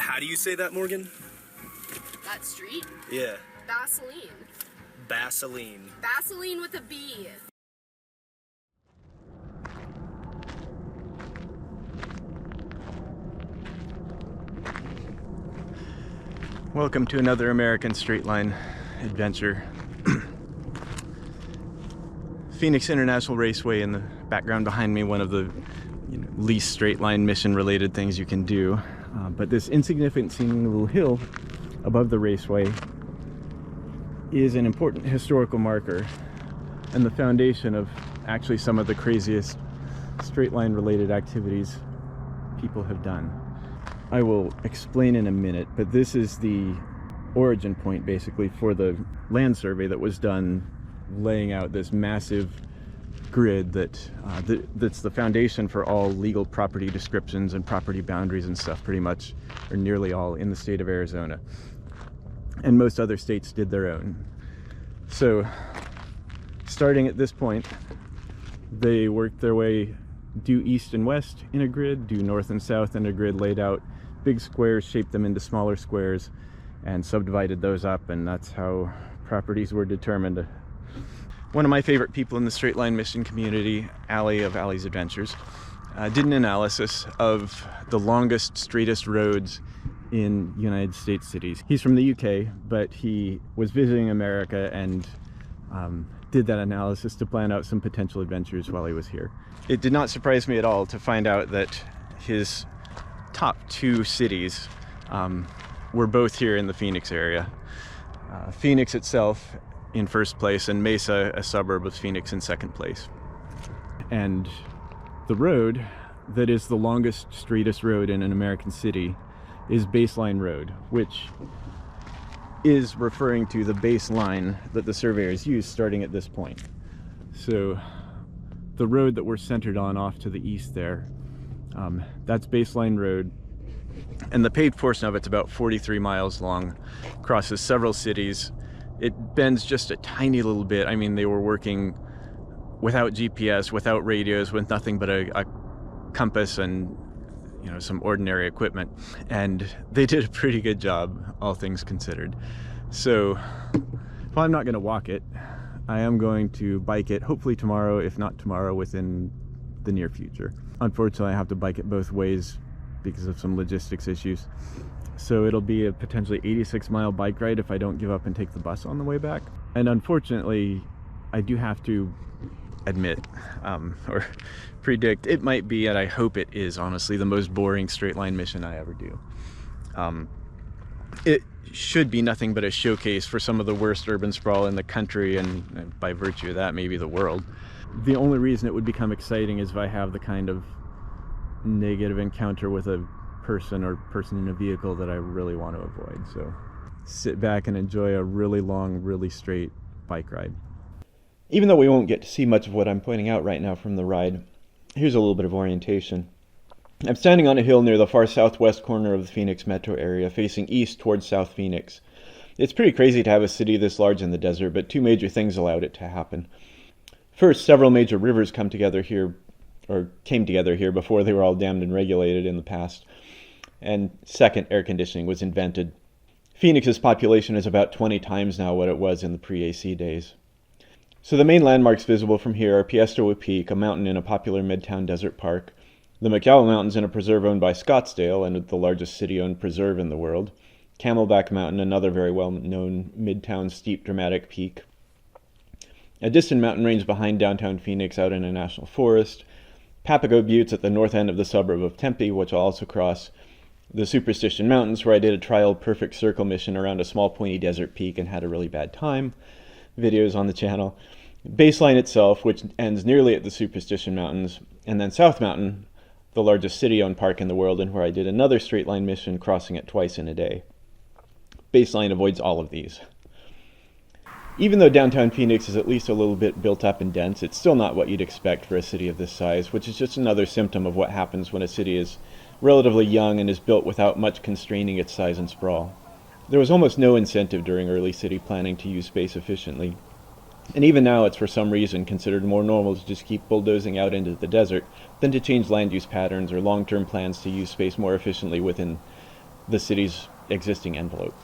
How do you say that, Morgan? That street? Yeah. Vaseline. Vaseline. Vaseline with a B. Welcome to another American straight line adventure. Phoenix International Raceway in the background behind me, one of the least straight line mission related things you can do. But this insignificant seeming little hill above the raceway is an important historical marker and the foundation of actually some of the craziest straight line related activities people have done. I will explain in a minute, but this is the origin point basically for the land survey that was done, laying out this massive grid that's the foundation for all legal property descriptions and property boundaries and stuff, pretty much, or nearly all, in the state of Arizona. And most other states did their own. So starting at this point, they worked their way due east and west in a grid, due north and south in a grid, laid out big squares, shaped them into smaller squares, and subdivided those up, and that's how properties were determined. One of my favorite people in the straight line mission community, Allie of Allie's Adventures, did an analysis of the longest, straightest roads in United States cities. He's from the UK, but he was visiting America and did that analysis to plan out some potential adventures while he was here. It did not surprise me at all to find out that his top two cities were both here in the Phoenix area. Phoenix itself in first place, and Mesa, a suburb of Phoenix, in second place. And the road that is the longest, straightest road in an American city is Baseline Road, which is referring to the baseline that the surveyors used starting at this point. So the road that we're centered on off to the east there, that's Baseline Road, and the paved portion of it's about 43 miles long, crosses several cities. It bends just a tiny little bit. I mean, they were working without GPS, without radios, with nothing but a compass and some ordinary equipment, and they did a pretty good job, all things considered. So well, I'm not going to walk it. I am going to bike it, hopefully tomorrow, if not tomorrow, within the near future. Unfortunately, I have to bike it both ways because of some logistics issues. So it'll be a potentially 86-mile bike ride if I don't give up and take the bus on the way back. And unfortunately, I do have to admit, or predict, it might be, and I hope it is, honestly, the most boring straight line mission I ever do. It should be nothing but a showcase for some of the worst urban sprawl in the country, and by virtue of that, maybe the world. The only reason it would become exciting is if I have the kind of negative encounter with a person or person in a vehicle that I really want to avoid. So sit back and enjoy a really long, really straight bike ride. Even though we won't get to see much of what I'm pointing out right now from the ride, here's a little bit of orientation. I'm standing on a hill near the far southwest corner of the Phoenix metro area, facing east towards South Phoenix. It's pretty crazy to have a city this large in the desert, but two major things allowed it to happen. First, several major rivers came together here before they were all dammed and regulated in the past. And second, air conditioning was invented. Phoenix's population is about 20 times now what it was in the pre-AC days. So the main landmarks visible from here are Piestewo Peak, a mountain in a popular midtown desert park, the McDowell Mountains in a preserve owned by Scottsdale and the largest city-owned preserve in the world, Camelback Mountain, another very well-known midtown steep dramatic peak, a distant mountain range behind downtown Phoenix out in a national forest, Papago Buttes at the north end of the suburb of Tempe, which I'll also cross, the Superstition Mountains, where I did a trial perfect circle mission around a small pointy desert peak and had a really bad time. Videos on the channel. Baseline itself, which ends nearly at the Superstition Mountains, and then South Mountain, the largest city-owned park in the world, and where I did another straight line mission crossing it twice in a day. Baseline avoids all of these. Even though downtown Phoenix is at least a little bit built up and dense, it's still not what you'd expect for a city of this size, which is just another symptom of what happens when a city is relatively young and is built without much constraining its size and sprawl. There was almost no incentive during early city planning to use space efficiently. And even now it's for some reason considered more normal to just keep bulldozing out into the desert than to change land use patterns or long-term plans to use space more efficiently within the city's existing envelope.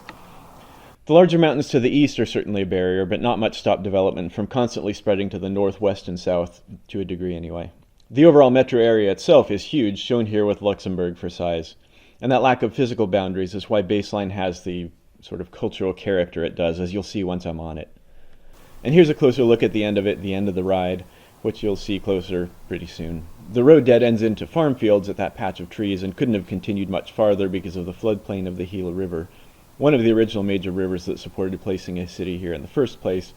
The larger mountains to the east are certainly a barrier, but not much stop development from constantly spreading to the north, west, and south, to a degree anyway. The overall metro area itself is huge, shown here with Luxembourg for size. And that lack of physical boundaries is why Baseline has the sort of cultural character it does, as you'll see once I'm on it. And here's a closer look at the end of it, the end of the ride, which you'll see closer pretty soon. The road dead ends into farm fields at that patch of trees and couldn't have continued much farther because of the floodplain of the Gila River, one of the original major rivers that supported placing a city here in the first place,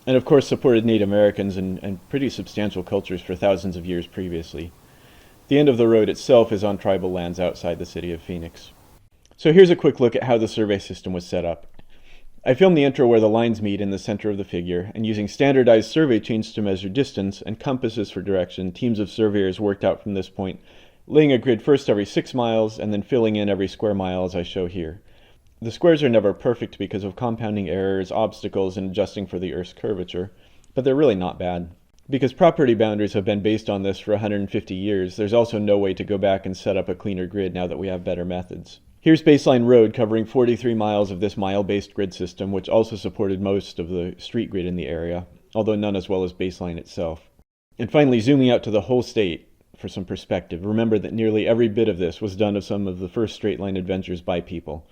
and of course supported Native Americans and pretty substantial cultures for thousands of years previously. The end of the road itself is on tribal lands outside the city of Phoenix. So here's a quick look at how the survey system was set up. I filmed the intro where the lines meet in the center of the figure, and using standardized survey chains to measure distance and compasses for direction, teams of surveyors worked out from this point, laying a grid first every 6 miles and then filling in every square mile as I show here. The squares are never perfect because of compounding errors, obstacles, and adjusting for the Earth's curvature, but they're really not bad. Because property boundaries have been based on this for 150 years, there's also no way to go back and set up a cleaner grid now that we have better methods. Here's Baseline Road covering 43 miles of this mile-based grid system, which also supported most of the street grid in the area, although none as well as Baseline itself. And finally, zooming out to the whole state for some perspective, remember that nearly every bit of this was done of some of the first straight-line adventures by people.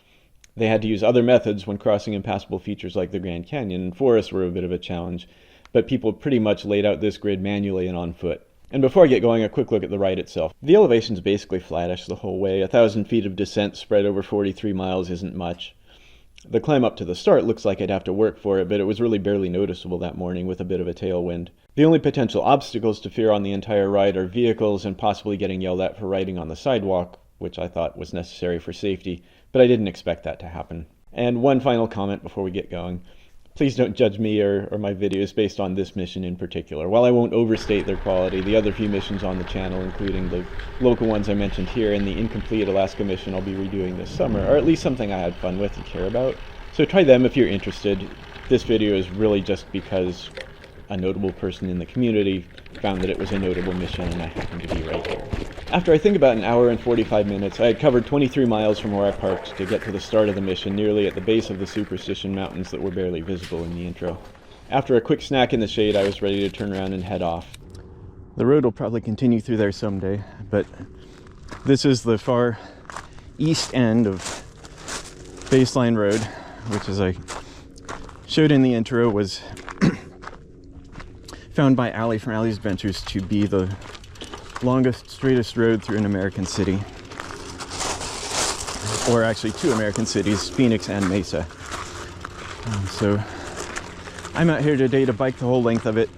They had to use other methods when crossing impassable features like the Grand Canyon, and forests were a bit of a challenge, but people pretty much laid out this grid manually and on foot. And before I get going, a quick look at the ride itself. The elevation's basically flattish the whole way. 1,000 feet of descent spread over 43 miles isn't much. The climb up to the start looks like I'd have to work for it, but it was really barely noticeable that morning with a bit of a tailwind. The only potential obstacles to fear on the entire ride are vehicles and possibly getting yelled at for riding on the sidewalk, which I thought was necessary for safety, but I didn't expect that to happen. And one final comment before we get going. Please don't judge me or my videos based on this mission in particular. While I won't overstate their quality, the other few missions on the channel, including the local ones I mentioned here and the incomplete Alaska mission I'll be redoing this summer, are at least something I had fun with and care about. So try them if you're interested. This video is really just because a notable person in the community found that it was a notable mission and I happened to be right here. After I think about an hour and 45 minutes, I had covered 23 miles from where I parked to get to the start of the mission, nearly at the base of the Superstition Mountains that were barely visible in the intro. After a quick snack in the shade, I was ready to turn around and head off. The road will probably continue through there someday, but this is the far east end of Baseline Road, which, as I showed in the intro, was found by Allie from Allie's Adventures to be the longest, straightest road through an American city. Or actually 2 American cities, Phoenix and Mesa. So I'm out here today to bike the whole length of it.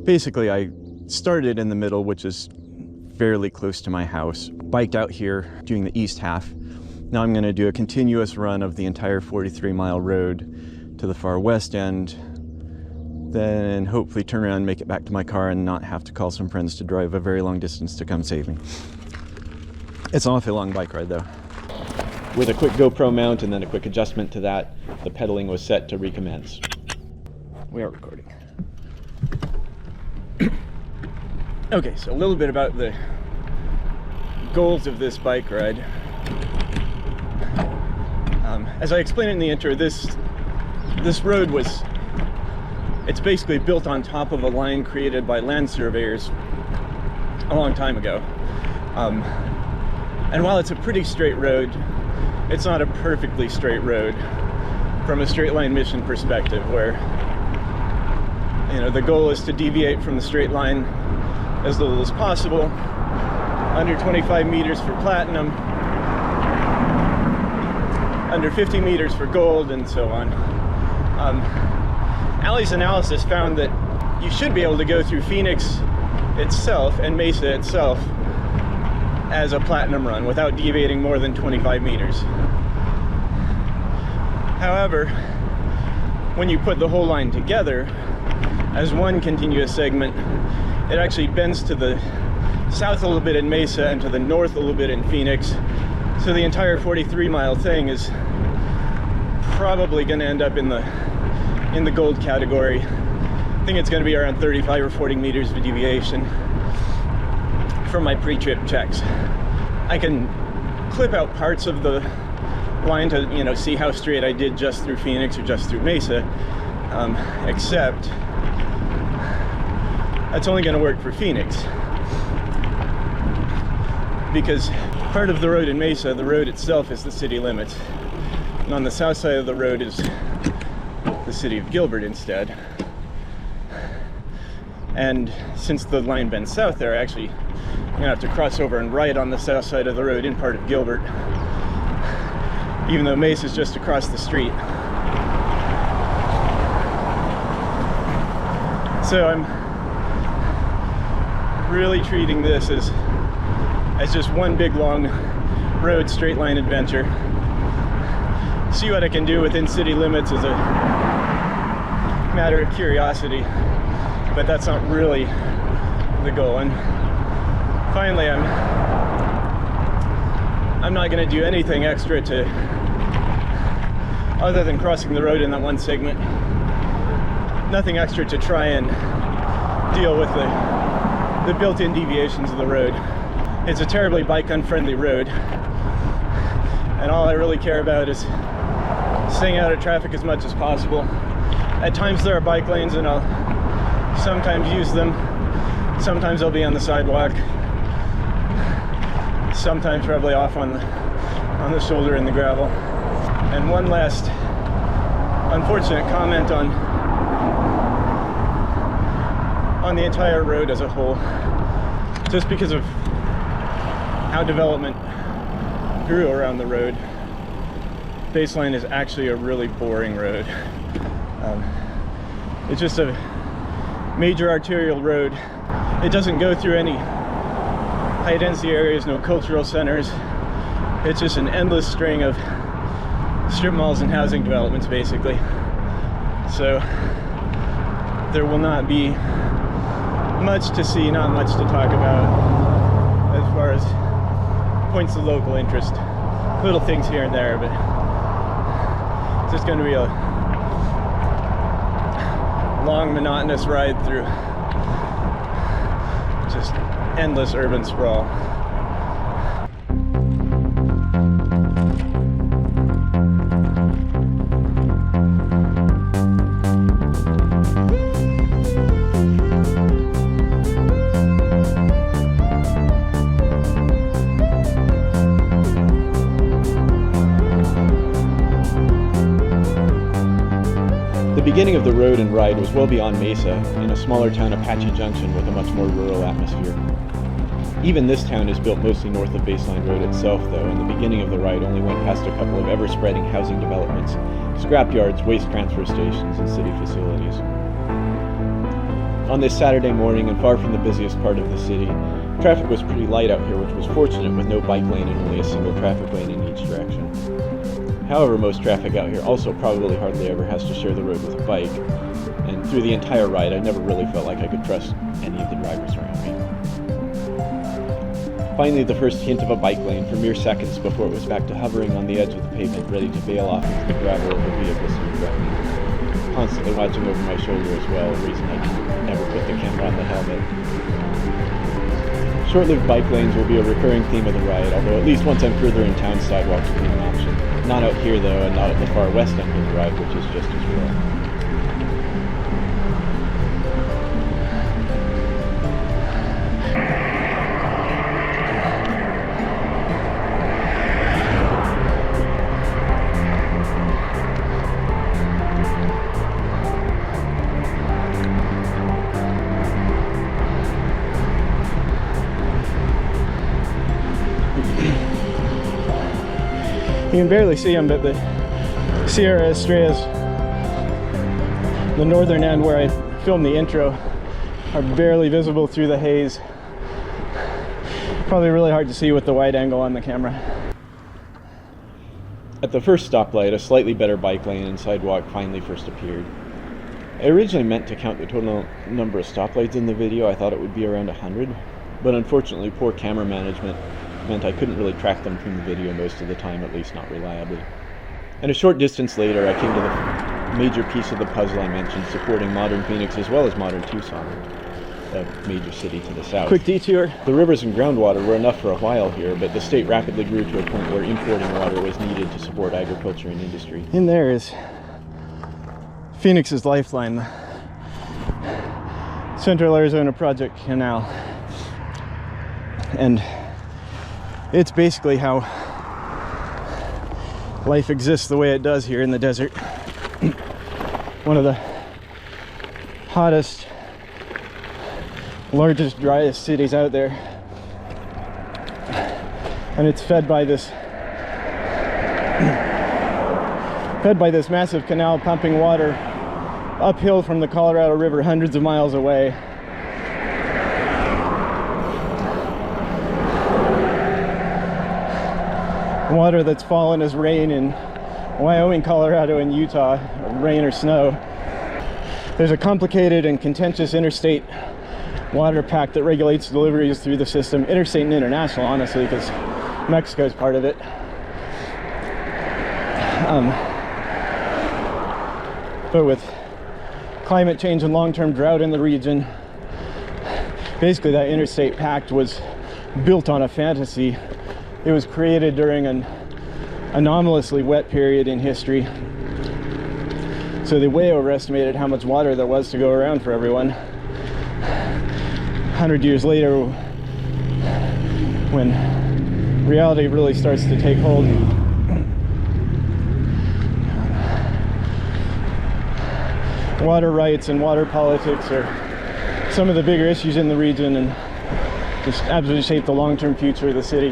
Basically, I started in the middle, which is fairly close to my house. Biked out here doing the east half. Now I'm going to do a continuous run of the entire 43-mile road to the far west end, then hopefully turn around and make it back to my car and not have to call some friends to drive a very long distance to come save me. It's an awfully long bike ride though. With a quick GoPro mount and then a quick adjustment to that, the pedaling was set to recommence. We are recording. Okay, so a little bit about the goals of this bike ride. As I explained in the intro, this road was, it's basically built on top of a line created by land surveyors a long time ago. And while it's a pretty straight road, it's not a perfectly straight road from a straight line mission perspective, where, you know, the goal is to deviate from the straight line as little as possible, under 25 meters for platinum, under 50 meters for gold, and so on. Allie's analysis found that you should be able to go through Phoenix itself and Mesa itself as a platinum run without deviating more than 25 meters. However, when you put the whole line together as one continuous segment, it actually bends to the south a little bit in Mesa and to the north a little bit in Phoenix. So the entire 43-mile thing is probably going to end up in the gold category. I think it's going to be around 35 or 40 meters of deviation from my pre-trip checks. I can clip out parts of the line to, you know, see how straight I did just through Phoenix or just through Mesa, except that's only going to work for Phoenix, because part of the road in Mesa, the road itself is the city limits, and on the south side of the road is the city of Gilbert instead. And since the line bends south there, actually I'm gonna have to cross over and ride on the south side of the road in part of Gilbert, even though Mesa is just across the street. So I'm really treating this as just one big long road straight line adventure. See what I can do within city limits is a matter of curiosity, but that's not really the goal. And finally, I'm not going to do anything extra other than crossing the road in that one segment. Nothing extra to try and deal with the built-in deviations of the road. It's a terribly bike unfriendly road, and all I really care about is staying out of traffic as much as possible. At times there are bike lanes and I'll sometimes use them. Sometimes I'll be on the sidewalk. Sometimes probably off on the shoulder in the gravel. And one last unfortunate comment on the entire road as a whole. Just because of how development grew around the road, Baseline is actually a really boring road. It's just a major arterial road. It doesn't go through any high density areas, no cultural centers. It's just an endless string of strip malls and housing developments, basically. So there will not be much to see, not much to talk about as far as points of local interest. Little things here and there, but it's just going to be a long, monotonous ride through just endless urban sprawl. The beginning of the road and ride was well beyond Mesa, in a smaller town, Apache Junction, with a much more rural atmosphere. Even this town is built mostly north of Baseline Road itself, though, and the beginning of the ride only went past a couple of ever-spreading housing developments, scrapyards, waste transfer stations, and city facilities. On this Saturday morning, and far from the busiest part of the city, traffic was pretty light out here, which was fortunate, with no bike lane and only a single traffic lane in each direction. However, most traffic out here also probably hardly ever has to share the road with a bike, and through the entire ride I never really felt like I could trust any of the drivers around me. Finally, the first hint of a bike lane for mere seconds before it was back to hovering on the edge of the pavement, ready to bail off into the gravel of the vehicle soon threatening. Constantly watching over my shoulder as well, a reason I never put the camera on the helmet. Short-lived bike lanes will be a recurring theme of the ride, although at least once I'm further in town, sidewalks will be an option. Not out here though, and not at the far west end of the ride, which is just as well. You can barely see them, but the Sierra Estrellas, the northern end where I filmed the intro, are barely visible through the haze. Probably really hard to see with the wide angle on the camera. At the first stoplight, a slightly better bike lane and sidewalk finally first appeared. I originally meant to count the total number of stoplights in the video. I thought it would be around 100, but unfortunately poor camera management meant I couldn't really track them from the video most of the time, at least not reliably. And a short distance later, I came to the major piece of the puzzle I mentioned, supporting modern Phoenix as well as modern Tucson. a major city to the south. Quick detour. The rivers and groundwater were enough for a while here, but the state rapidly grew to a point where importing water was needed to support agriculture and industry. In there is Phoenix's lifeline, the Central Arizona Project Canal. And it's basically how life exists the way it does here in the desert. One of the hottest, largest, driest cities out there. And it's fed by this massive canal pumping water uphill from the Colorado River hundreds of miles away. Water that's fallen as rain in Wyoming, Colorado, and Utah, rain or snow. There's a complicated and contentious interstate water pact that regulates deliveries through the system, interstate and international, honestly, because Mexico's part of it. But with climate change and long-term drought in the region, basically that interstate pact was built on a fantasy. It was created during an anomalously wet period in history. So they way overestimated how much water there was to go around for everyone. 100 years later, when reality really starts to take hold, water rights and water politics are some of the bigger issues in the region, and just absolutely shape the long-term future of the city,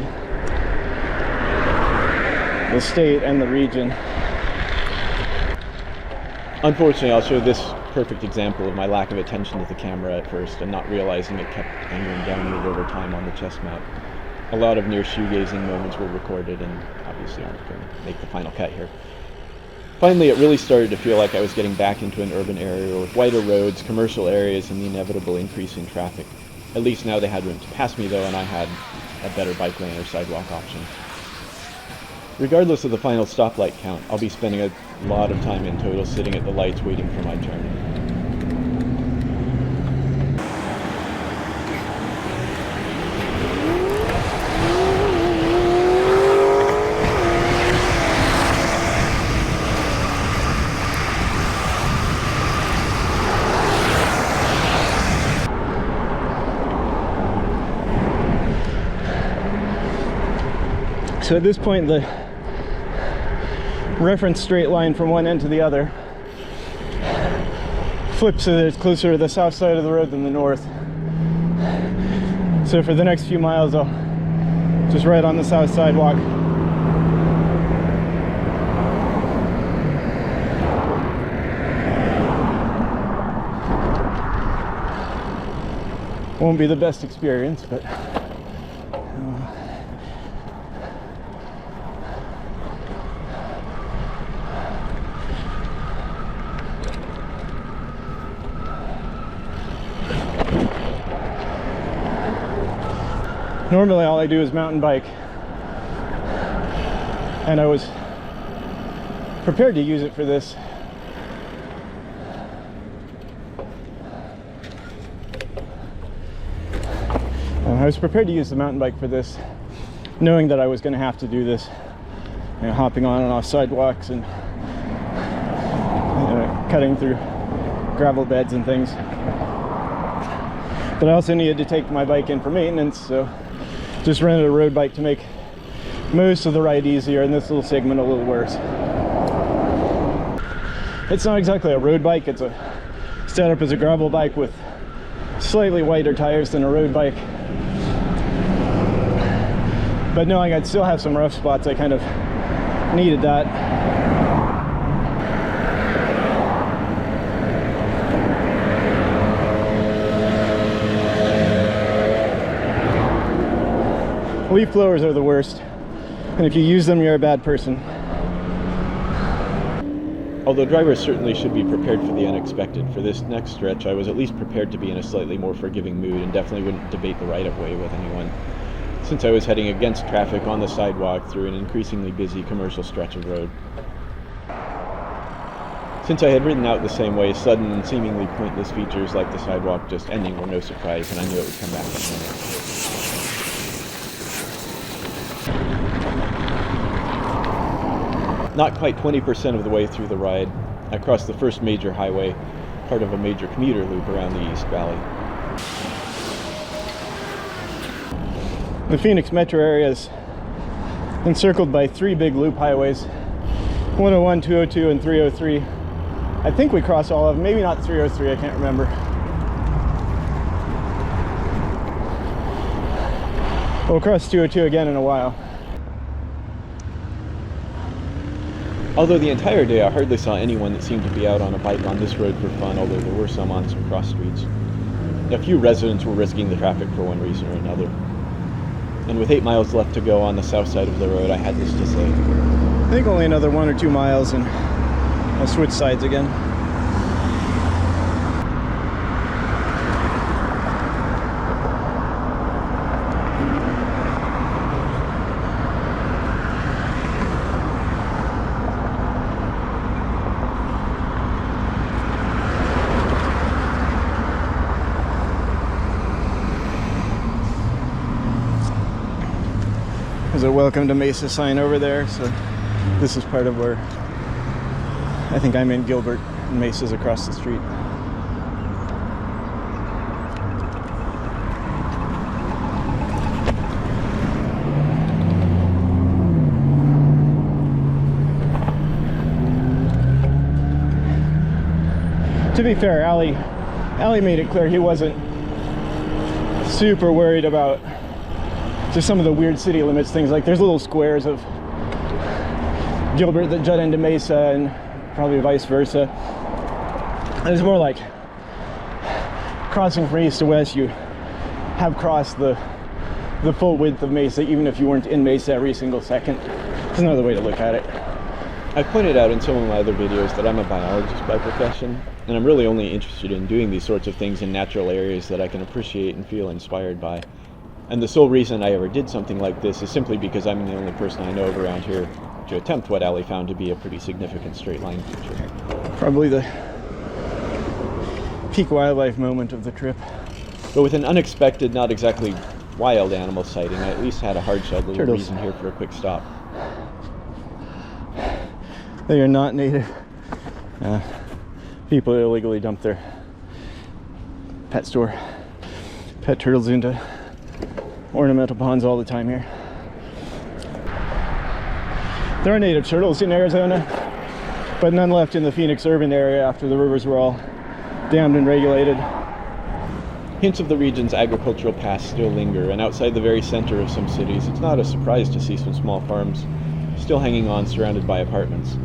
the state, and the region. Unfortunately, I'll show this perfect example of my lack of attention to the camera at first and not realizing it kept angling downward over time on the chest mount. A lot of near shoegazing moments were recorded and obviously aren't going to make the final cut here. Finally, it really started to feel like I was getting back into an urban area with wider roads, commercial areas, and the inevitable increase in traffic. At least now they had room to pass me though, and I had a better bike lane or sidewalk option. Regardless of the final stoplight count, I'll be spending a lot of time in total sitting at the lights waiting for my turn. So at this point, the reference straight line from one end to the other flips so that it's closer to the south side of the road than the north. So for the next few miles, I'll just ride on the south sidewalk. Won't be the best experience, but normally all I do is mountain bike, and I was prepared to use it for this. I was prepared to use the mountain bike for this, knowing that I was going to have to do this, you know, hopping on and off sidewalks and cutting through gravel beds and things. But I also needed to take my bike in for maintenance, so just rented a road bike to make most of the ride easier, and this little segment a little worse. It's not exactly a road bike, it's set up as a gravel bike with slightly wider tires than a road bike. But knowing I'd still have some rough spots, I kind of needed that. Leaf blowers are the worst, and if you use them, you're a bad person. Although drivers certainly should be prepared for the unexpected, for this next stretch I was at least prepared to be in a slightly more forgiving mood and definitely wouldn't debate the right-of-way with anyone, since I was heading against traffic on the sidewalk through an increasingly busy commercial stretch of road. Since I had ridden out the same way, sudden and seemingly pointless features like the sidewalk just ending were no surprise, and I knew it would come back in a minute. Not quite 20% of the way through the ride, I crossed the first major highway, part of a major commuter loop around the East Valley. The Phoenix metro area is encircled by 3 big loop highways, 101, 202, and 303. I think we crossed all of them, maybe not 303, I can't remember. We'll cross 202 again in a while. Although the entire day I hardly saw anyone that seemed to be out on a bike on this road for fun, although there were some on some cross streets. A few residents were risking the traffic for one reason or another. And with 8 miles left to go on the south side of the road, I had this to say. I think only another 1 or 2 miles and I'll switch sides again. There's a welcome to Mesa sign over there, so this is part of where I think I'm in Gilbert, and Mesa's across the street. To be fair, Allie made it clear he wasn't super worried about just some of the weird city limits things. Like there's little squares of Gilbert that jut into Mesa and probably vice versa. And it's more like crossing from east to west, you have crossed the full width of Mesa even if you weren't in Mesa every single second. It's another way to look at it. I pointed out in some of my other videos that I'm a biologist by profession, and I'm really only interested in doing these sorts of things in natural areas that I can appreciate and feel inspired by. And the sole reason I ever did something like this is simply because I'm the only person I know of around here to attempt what Allie found to be a pretty significant straight line feature. Probably the peak wildlife moment of the trip. But with an unexpected, not exactly wild animal sighting, I at least had a hard-shelled little Turtles. reason here for a quick stop. They are not native. People illegally dump their pet turtles into ornamental ponds all the time here. There are native turtles in Arizona, but none left in the Phoenix urban area after the rivers were all dammed and regulated. Hints of the region's agricultural past still linger, and outside the very center of some cities, it's not a surprise to see some small farms still hanging on, surrounded by apartments.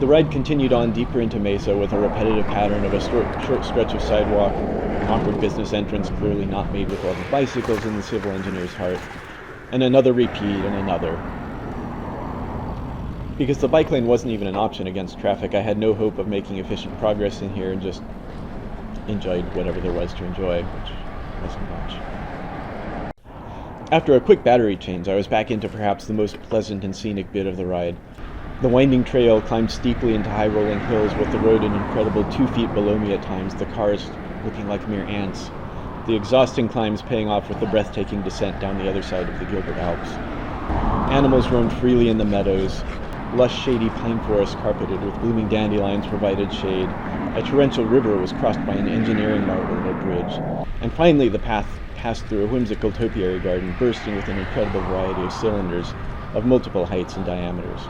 The ride continued on deeper into Mesa with a repetitive pattern of a short stretch of sidewalk, an awkward business entrance clearly not made with all the bicycles in the civil engineer's heart, and another repeat and another. Because the bike lane wasn't even an option against traffic, I had no hope of making efficient progress in here and just enjoyed whatever there was to enjoy, which wasn't much. After a quick battery change, I was back into perhaps the most pleasant and scenic bit of the ride. The winding trail climbed steeply into high-rolling hills with the road an incredible 2 feet below me at times, the cars looking like mere ants. The exhausting climbs paying off with the breathtaking descent down the other side of the Gilbert Alps. Animals roamed freely in the meadows. Lush, shady pine forest carpeted with blooming dandelions provided shade. A torrential river was crossed by an engineering marvel of a bridge. And finally the path passed through a whimsical topiary garden bursting with an incredible variety of cylinders of multiple heights and diameters.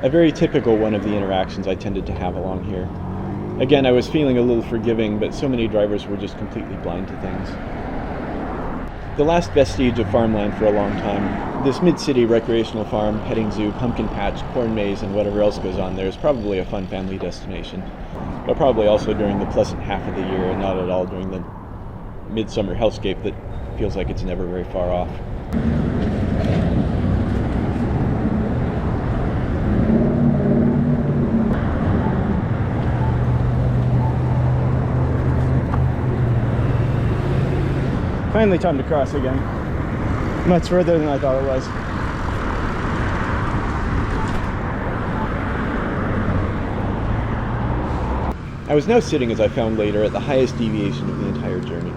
A very typical one of the interactions I tended to have along here. Again, I was feeling a little forgiving, but so many drivers were just completely blind to things. The last vestige of farmland for a long time, this mid-city recreational farm, petting zoo, pumpkin patch, corn maze, and whatever else goes on there is probably a fun family destination, but probably also during the pleasant half of the year and not at all during the midsummer hellscape that feels like it's never very far off. Finally time to cross again. Much further than I thought it was. I was now sitting, as I found later, at the highest deviation of the entire journey.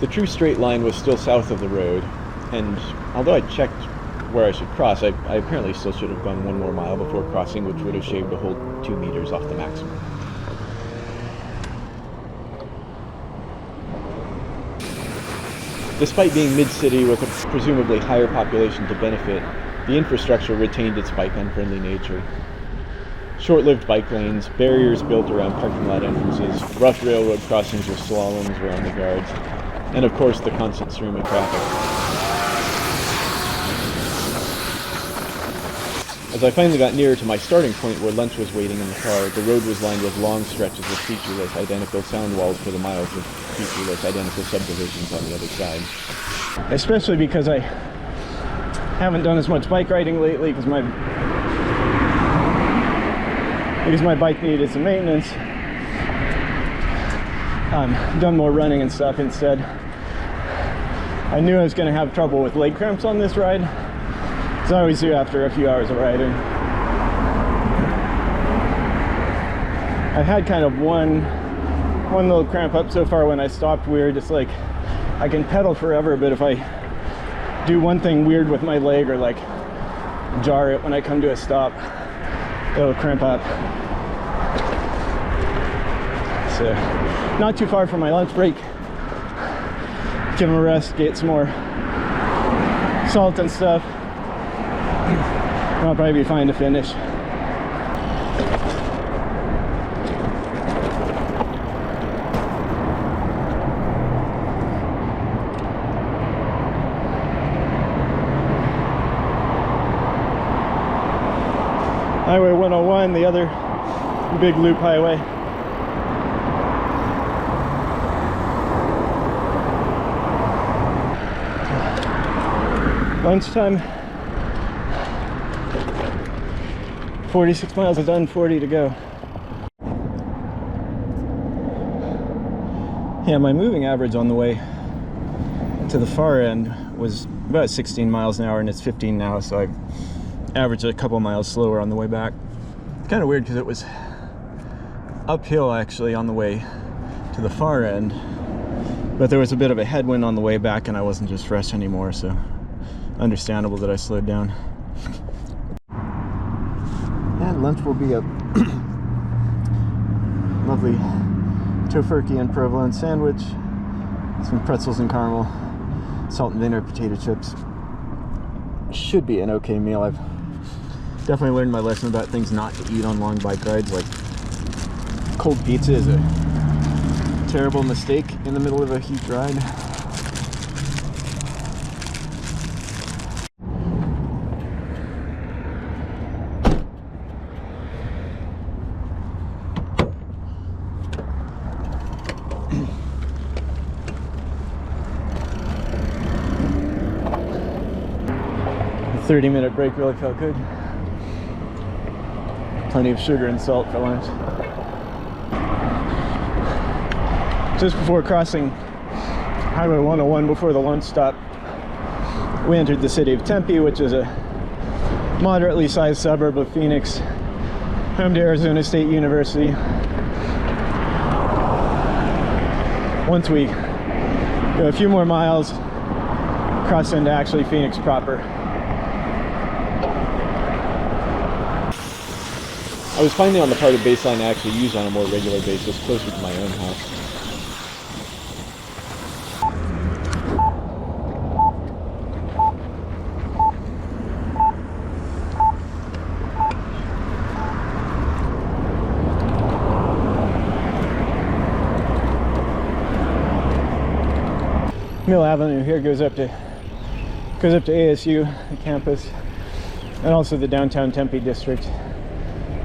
The true straight line was still south of the road, and although I checked where I should cross, I apparently still should have gone 1 more mile before crossing, which would have shaved a whole 2 meters off the maximum. Despite being mid-city with a presumably higher population to benefit, the infrastructure retained its bike-unfriendly nature. Short-lived bike lanes, barriers built around parking lot entrances, rough railroad crossings with SLMs around the guards, and of course the constant stream of traffic. As I finally got nearer to my starting point where lunch was waiting in the car, the road was lined with long stretches of featureless identical sound walls for the miles of featureless identical subdivisions on the other side. Especially because I haven't done as much bike riding lately because my bike needed some maintenance. Done more running and stuff instead. I knew I was going to have trouble with leg cramps on this ride, as I always do after a few hours of riding. I've had kind of one little cramp up so far when I stopped weird. It's like I can pedal forever, but if I do one thing weird with my leg or like jar it when I come to a stop, it'll cramp up. So not too far from my lunch break. Give them a rest, get some more salt and stuff. I'll probably be fine to finish. Highway 101, the other big loop highway. Lunchtime. 46 miles done, 40 to go. Yeah, my moving average on the way to the far end was about 16 miles an hour, and it's 15 now, so I've averaged a couple miles slower on the way back. Kind of weird because it was uphill actually on the way to the far end, but there was a bit of a headwind on the way back and I wasn't just fresh anymore, so understandable that I slowed down. And lunch will be a lovely tofurkey and provolone sandwich, some pretzels and caramel, salt and vinegar potato chips. Should be an okay meal. I've definitely learned my lesson about things not to eat on long bike rides. Like cold pizza is a terrible mistake in the middle of a heat ride. The 30-minute break really felt good. Plenty of sugar and salt for lunch. Just before crossing Highway 101, before the lunch stop, we entered the city of Tempe, which is a moderately sized suburb of Phoenix, home to Arizona State University. Once we go a few more miles, cross into actually Phoenix proper. I was finally on the part of baseline I actually use on a more regular basis, closer to my own house. Mill Avenue here goes up to ASU, the campus, and also the downtown Tempe district.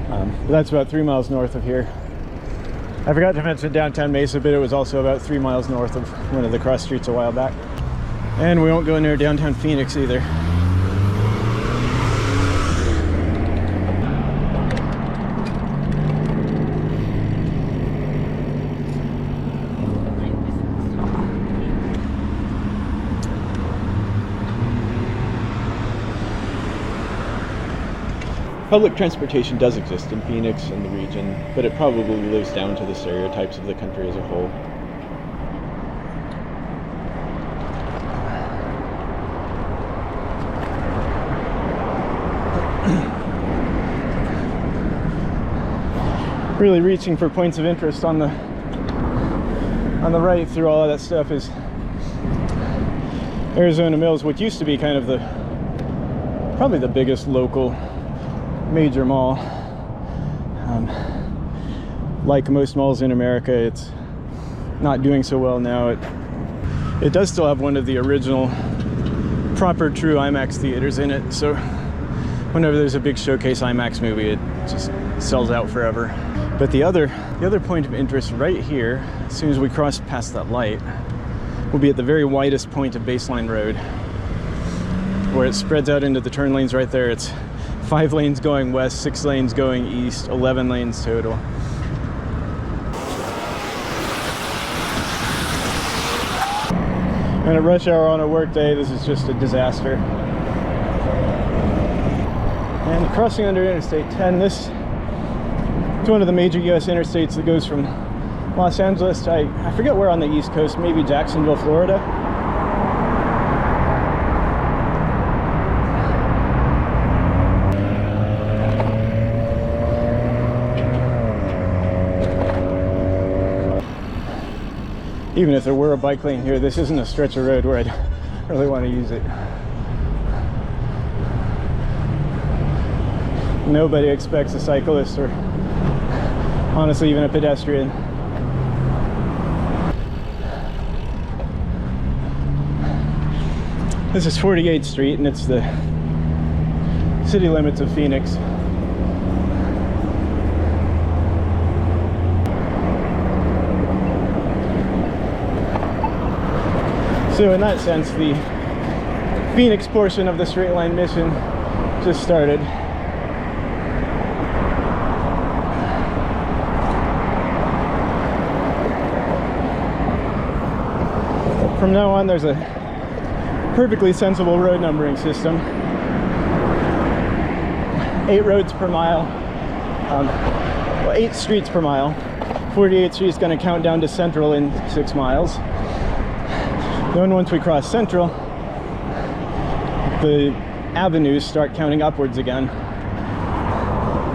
But that's about 3 miles north of here. I forgot to mention downtown Mesa, but it was also about 3 miles north of one of the cross streets a while back. And we won't go near downtown Phoenix either. Public transportation does exist in Phoenix and the region, but it probably lives down to the stereotypes of the country as a whole. Really reaching for points of interest on the right through all of that stuff is Arizona Mills, what used to be kind of probably the biggest local major mall. Like most malls in America, it's not doing so well now. It does still have one of the original proper true IMAX theaters in it, so whenever there's a big showcase IMAX movie, it just sells out forever. But the other point of interest right here, as soon as we cross past that light, will be at the very widest point of Baseline Road, where it spreads out into the turn lanes right there. It's 5 lanes going west, 6 lanes going east, 11 lanes total. And at rush hour on a work day, this is just a disaster. And crossing under Interstate 10, this is one of the major US interstates that goes from Los Angeles to, I forget where on the East Coast, maybe Jacksonville, Florida. Even if there were a bike lane here, this isn't a stretch of road where I'd really want to use it. Nobody expects a cyclist, or honestly even a pedestrian, this is 48th Street and it's the city limits of Phoenix. So in that sense, the Phoenix portion of the straight line mission just started. From now on, there's a perfectly sensible road numbering system. 8 roads per mile, 8 streets per mile. 48th Street is going to count down to Central in 6 miles. Then once we cross Central, the avenues start counting upwards again.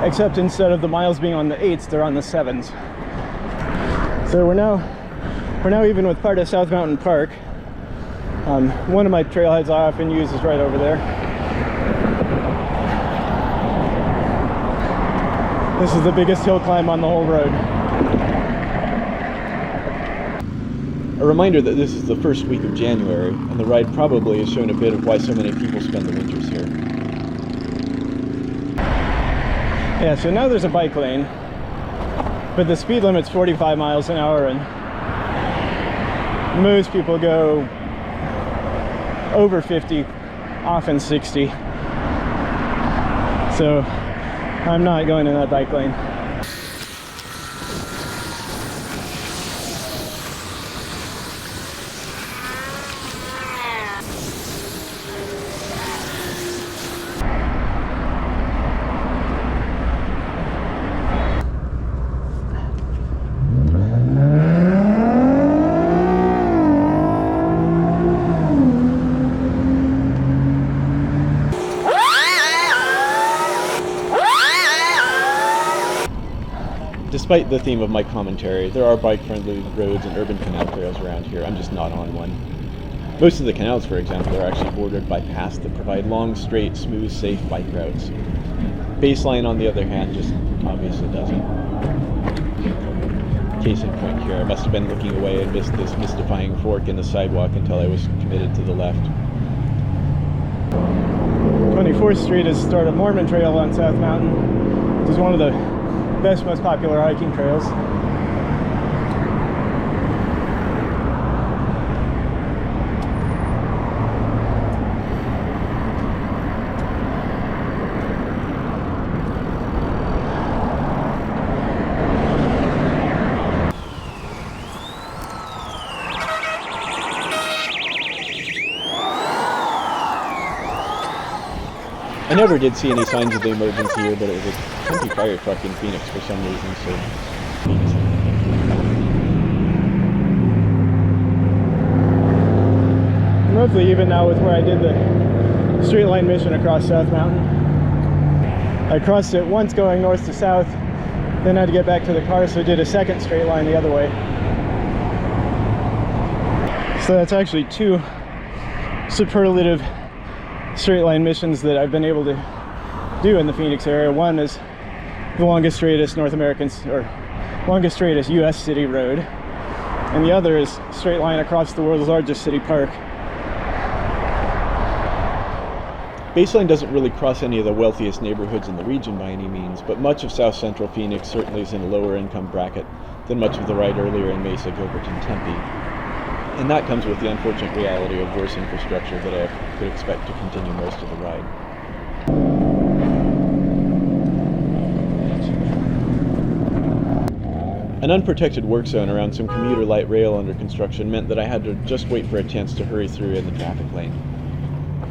Except instead of the miles being on the 8s, they're on the 7s. So we're now even with part of South Mountain Park. One of my trailheads I often use is right over there. This is the biggest hill climb on the whole road. A reminder that this is the first week of January, and the ride probably has shown a bit of why so many people spend the winters here. Yeah, so now there's a bike lane, but the speed limit's 45 miles an hour, and most people go over 50, often 60. So I'm not going in that bike lane. Despite the theme of my commentary, there are bike-friendly roads and urban canal trails around here. I'm just not on one. Most of the canals, for example, are actually bordered by paths that provide long, straight, smooth, safe bike routes. Baseline, on the other hand, just obviously doesn't. Case in point here, I must have been looking away and missed this mystifying fork in the sidewalk until I was committed to the left. 24th Street is the start of Mormon Trail on South Mountain, which is one of the best, most popular hiking trails. I never did see any signs of the emergency here, but it was a Tempe fire truck in Phoenix for some reason, so... Roughly even now with where I did the straight line mission across South Mountain. I crossed it once going north to south, then had to get back to the car, so I did a second straight line the other way. So that's actually 2 superlative straight line missions that I've been able to do in the Phoenix area. One is the longest, straightest North American, or longest, straightest US city road, and the other is straight line across the world's largest city park. Baseline doesn't really cross any of the wealthiest neighborhoods in the region by any means, but much of south central Phoenix certainly is in a lower income bracket than much of the ride earlier in Mesa, Gilbert, and Tempe. And that comes with the unfortunate reality of worse infrastructure that I could expect to continue most of the ride. An unprotected work zone around some commuter light rail under construction meant that I had to just wait for a chance to hurry through in the traffic lane.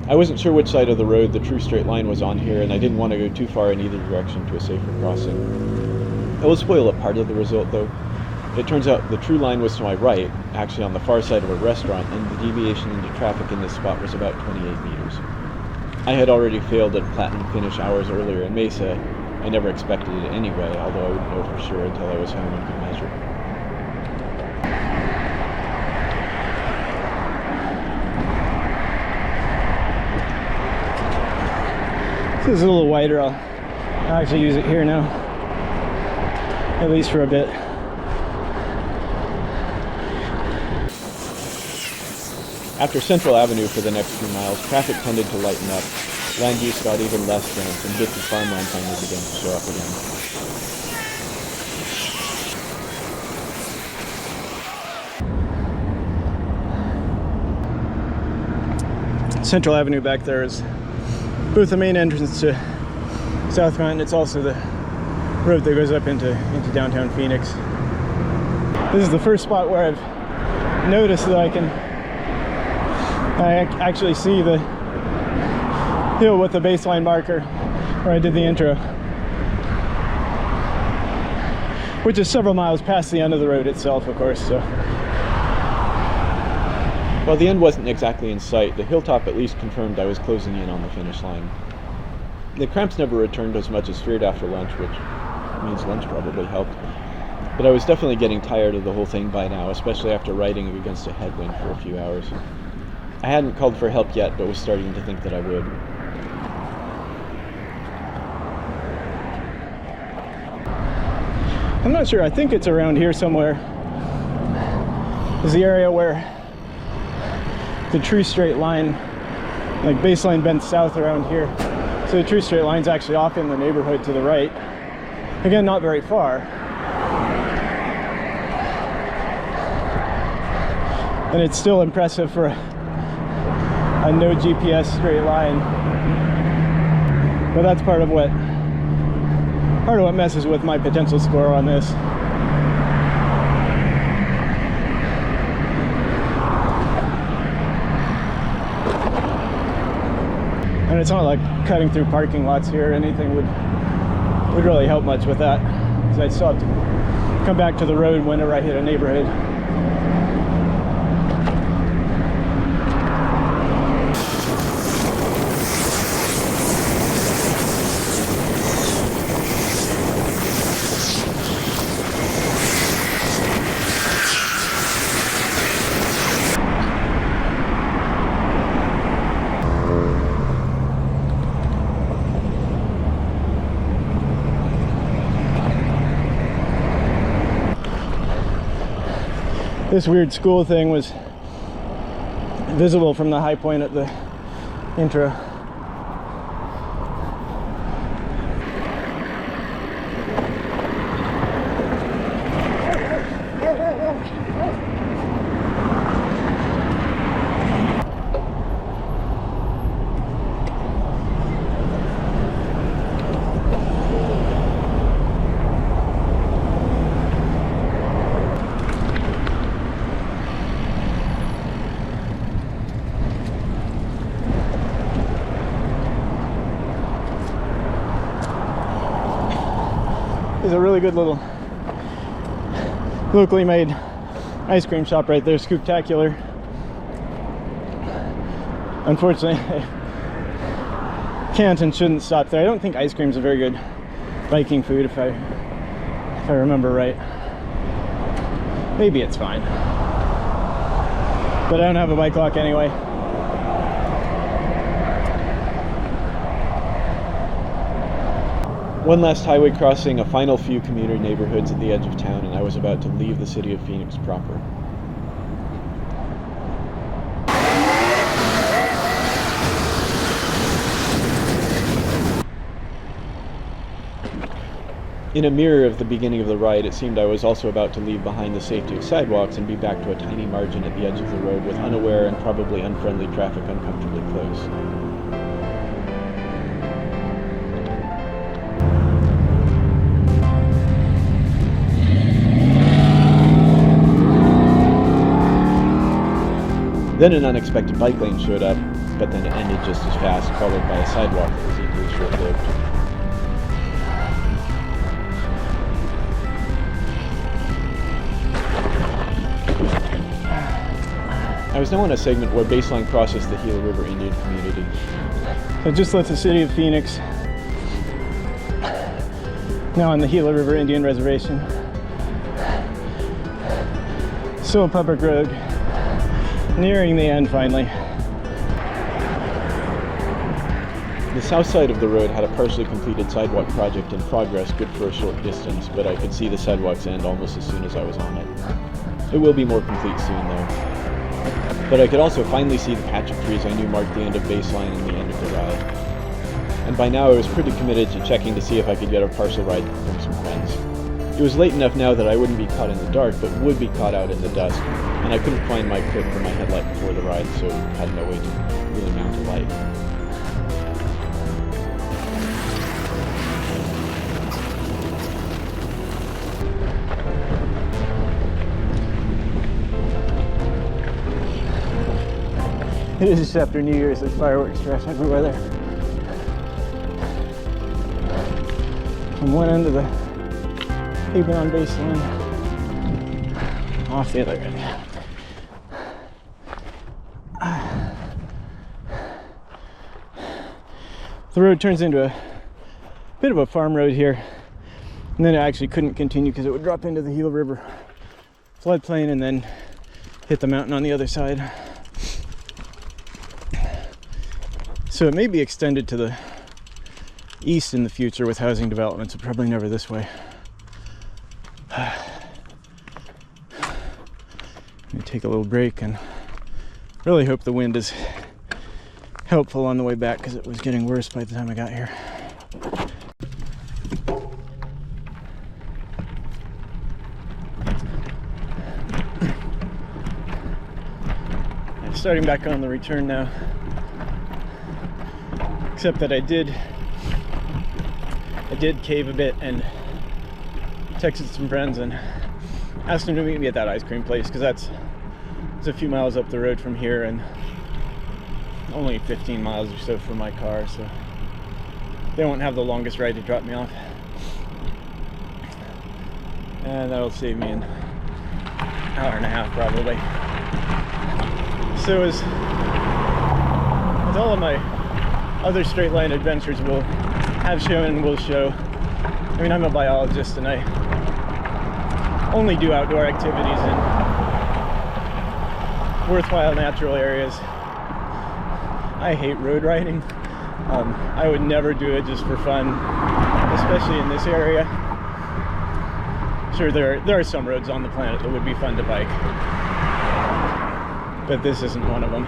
I wasn't sure which side of the road the true straight line was on here, and I didn't want to go too far in either direction to a safer crossing. I will spoil a part of the result though. It turns out the true line was to my right, actually on the far side of a restaurant, and the deviation into traffic in this spot was about 28 meters. I had already failed at platinum finish hours earlier in Mesa. I never expected it anyway, although I wouldn't know for sure until I was home and could measure. This is a little wider. I'll actually use it here now, at least for a bit. After Central Avenue for the next few miles, traffic tended to lighten up. Land use got even less dense, and bits of farmland finally began to show up again. Central Avenue back there is both the main entrance to South Mountain. It's also the road that goes up into downtown Phoenix. This is the first spot where I've noticed that I actually see the hill with the baseline marker where I did the intro, which is several miles past the end of the road itself, of course. So, while the end wasn't exactly in sight, the hilltop at least confirmed I was closing in on the finish line. The cramps never returned as much as feared after lunch, which means lunch probably helped. But I was definitely getting tired of the whole thing by now, especially after riding against a headwind for a few hours. I hadn't called for help yet, but was starting to think that I would. I'm not sure. I think it's around here somewhere. Is the area where the true straight line, like baseline bends south around here. So the true straight line's actually off in the neighborhood to the right. Again, not very far. And it's still impressive for a no GPS straight line. But that's part of what messes with my potential score on this. And it's not like cutting through parking lots here or anything would really help much with that, because I'd still have to come back to the road whenever I hit a neighborhood. This weird school thing was visible from the high point at the intro. There's a really good little locally made ice cream shop right there, Scooptacular. Unfortunately, I can't and shouldn't stop there. I don't think ice cream's a very good biking food if I remember right. Maybe it's fine. But I don't have a bike lock anyway. One last highway crossing, a final few commuter neighborhoods at the edge of town, and I was about to leave the city of Phoenix proper. In a mirror of the beginning of the ride, it seemed I was also about to leave behind the safety of sidewalks and be back to a tiny margin at the edge of the road with unaware and probably unfriendly traffic uncomfortably close. Then an unexpected bike lane showed up, but then it ended just as fast, followed by a sidewalk that was equally short-lived. I was now on a segment where baseline crosses the Gila River Indian community. So just left the city of Phoenix. Now on the Gila River Indian Reservation. Still a public road. Nearing the end finally. The south side of the road had a partially completed sidewalk project in progress, good for a short distance, but I could see the sidewalk's end almost as soon as I was on it. It will be more complete soon though. But I could also finally see the patch of trees I knew marked the end of baseline and the end of the ride. And by now I was pretty committed to checking to see if I could get a partial ride from some friends. It was late enough now that I wouldn't be caught in the dark, but would be caught out in the dusk, and I couldn't find my clip for my headlight before the ride, so had no way to really mount a light. It is just after New Year's, there's fireworks trash everywhere there. From one end of the pavement on baseline, off the other end. The road turns into a bit of a farm road here, and then it actually couldn't continue because it would drop into the Gila River floodplain and then hit the mountain on the other side. So it may be extended to the east in the future with housing developments, but probably never this way. I'm gonna take a little break and really hope the wind is helpful on the way back because it was getting worse by the time I got here. Starting back on the return now, except that I did cave a bit and texted some friends and asked them to meet me at that ice cream place because it's a few miles up the road from here and only 15 miles or so from my car, so they won't have the longest ride to drop me off, and that'll save me an hour and a half probably. So as with all of my other straight line adventures will have shown and will show, I mean, I'm a biologist and I only do outdoor activities in worthwhile natural areas. I hate road riding. I would never do it just for fun, especially in this area. Sure, there are some roads on the planet that would be fun to bike, but this isn't one of them.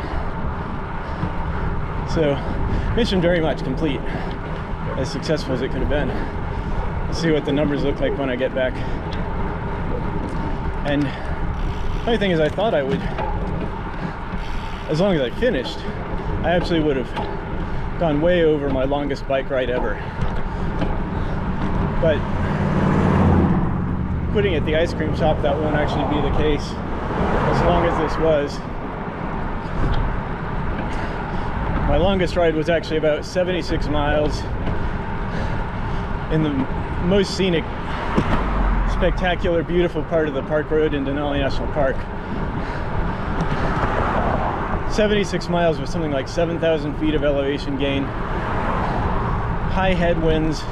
So, mission very much complete. As successful as it could have been. Let's see what the numbers look like when I get back. And the funny thing is, I thought I would, as long as I finished, I actually would have gone way over my longest bike ride ever. But putting at the ice cream shop, that won't actually be the case as long as this was. My longest ride was actually about 76 miles in the most scenic spectacular, beautiful part of the park road in Denali National Park. 76 miles with something like 7,000 feet of elevation gain. High headwinds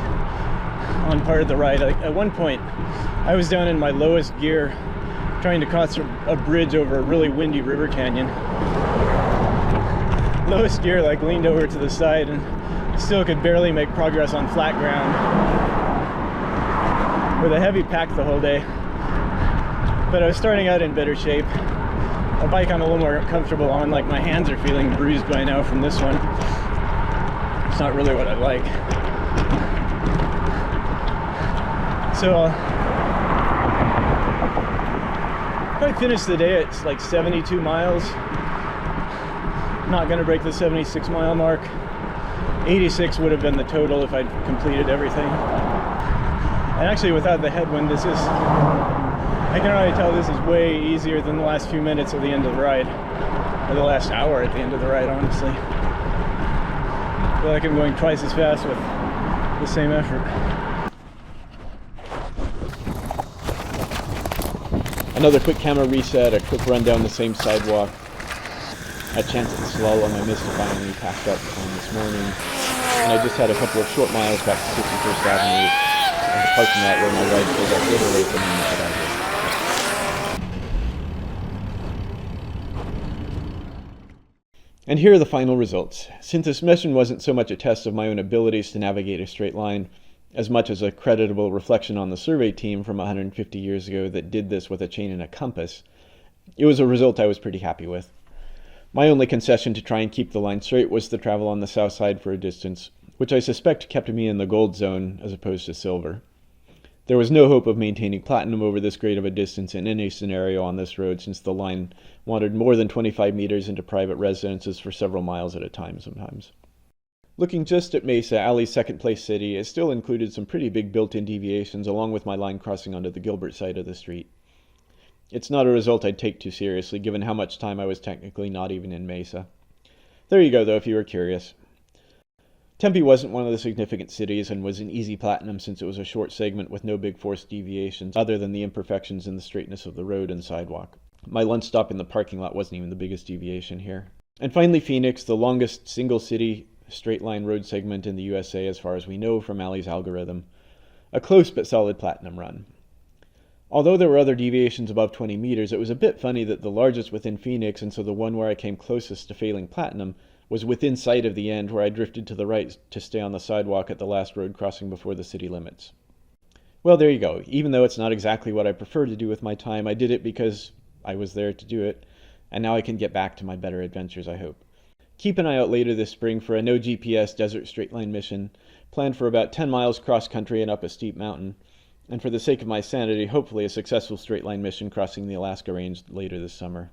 on part of the ride. At one point, I was down in my lowest gear trying to cross a bridge over a really windy river canyon. Lowest gear, like, leaned over to the side and still could barely make progress on flat ground with a heavy pack the whole day. But I was starting out in better shape. A bike I'm a little more comfortable on, like my hands are feeling bruised by now from this one. It's not really what I like. So I'll probably finish the day at like 72 miles. Not gonna break the 76 mile mark. 86 would have been the total if I'd completed everything. And actually, without the headwind, this is, I can already tell this is way easier than the last few minutes at the end of the ride. Or the last hour at the end of the ride, honestly. I feel like I'm going twice as fast with the same effort. Another quick camera reset, a quick run down the same sidewalk. A chance at the slalom I missed to finally pass up on this morning. And I just had a couple of short miles back to 61st Avenue, and the parking lot where my ride pulled up literally from the minute I did. And here are the final results. Since this mission wasn't so much a test of my own abilities to navigate a straight line, as much as a creditable reflection on the survey team from 150 years ago that did this with a chain and a compass, it was a result I was pretty happy with. My only concession to try and keep the line straight was to travel on the south side for a distance, which I suspect kept me in the gold zone as opposed to silver. There was no hope of maintaining platinum over this great of a distance in any scenario on this road, since the line wandered more than 25 meters into private residences for several miles at a time sometimes. Looking just at Mesa, Ali's second place city, it still included some pretty big built-in deviations along with my line crossing onto the Gilbert side of the street. It's not a result I'd take too seriously, given how much time I was technically not even in Mesa. There you go, though, if you were curious. Tempe wasn't one of the significant cities and was an easy platinum since it was a short segment with no big forced deviations other than the imperfections in the straightness of the road and sidewalk. My lunch stop in the parking lot wasn't even the biggest deviation here. And finally, Phoenix, the longest single city straight line road segment in the USA as far as we know from Ali's algorithm. A close but solid platinum run. Although there were other deviations above 20 meters, it was a bit funny that the largest within Phoenix, and so the one where I came closest to failing platinum, was within sight of the end where I drifted to the right to stay on the sidewalk at the last road crossing before the city limits. Well, there you go. Even though it's not exactly what I prefer to do with my time, I did it because I was there to do it, and now I can get back to my better adventures, I hope. Keep an eye out later this spring for a no GPS desert straight line mission, planned for about 10 miles cross country and up a steep mountain, and for the sake of my sanity, hopefully a successful straight line mission crossing the Alaska Range later this summer.